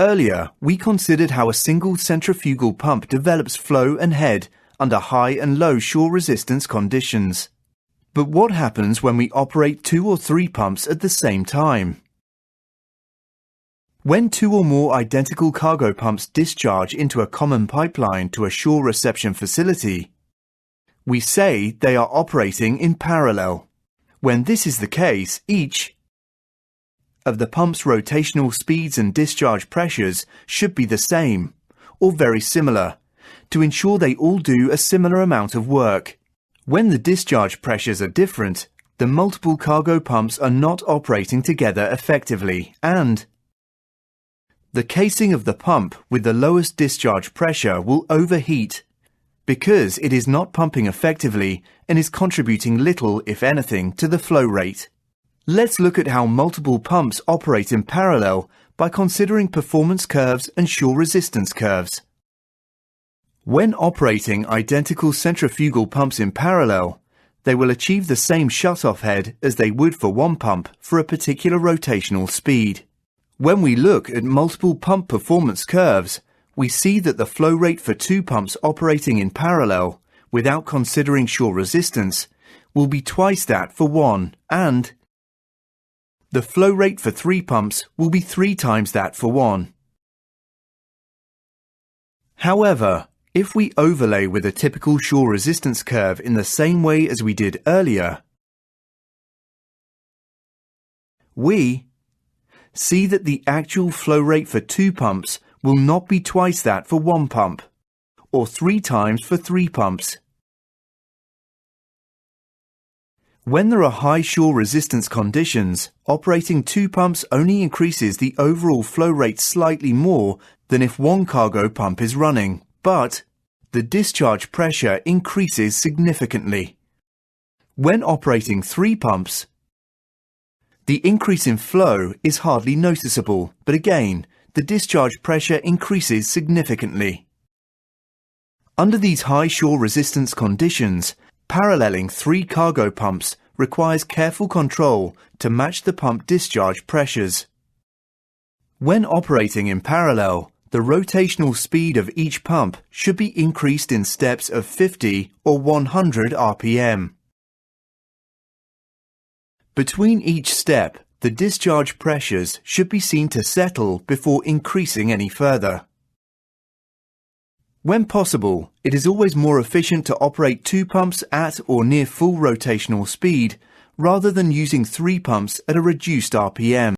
Earlier, we considered how a single centrifugal pump develops flow and head under high and low shore resistance conditions. But what happens when we operate 2 or 3 pumps at the same time? When 2 or more identical cargo pumps discharge into a common pipeline to a shore reception facility, we say they are operating in parallel. When this is the case, each of the pump's rotational speeds and discharge pressures should be the same, or very similar, to ensure they all do a similar amount of work. When the discharge pressures are different, the multiple cargo pumps are not operating together effectively, and the casing of the pump with the lowest discharge pressure will overheat because it is not pumping effectively and is contributing little, if anything, to the flow rate. Let's look at how multiple pumps operate in parallel by considering performance curves and shore resistance curves. When operating identical centrifugal pumps in parallel, they will achieve the same shutoff head as they would for one pump for a particular rotational speed. When we look at multiple pump performance curves, we see that the flow rate for 2 pumps operating in parallel, without considering shore resistance, will be twice that for 1, and the flow rate for 3 pumps will be 3 times that for 1. However, if we overlay with a typical shore resistance curve in the same way as we did earlier, we see that the actual flow rate for 2 pumps will not be twice that for 1 pump, or 3 times for 3 pumps. When there are high shore resistance conditions, operating 2 pumps only increases the overall flow rate slightly more than if 1 cargo pump is running, but the discharge pressure increases significantly. When operating 3 pumps, the increase in flow is hardly noticeable, but again, the discharge pressure increases significantly. Under these high shore resistance conditions, paralleling 3 cargo pumps requires careful control to match the pump discharge pressures. When operating in parallel, the rotational speed of each pump should be increased in steps of 50 or 100 RPM. Between each step, the discharge pressures should be seen to settle before increasing any further. When possible, it is always more efficient to operate 2 pumps at or near full rotational speed rather than using 3 pumps at a reduced RPM.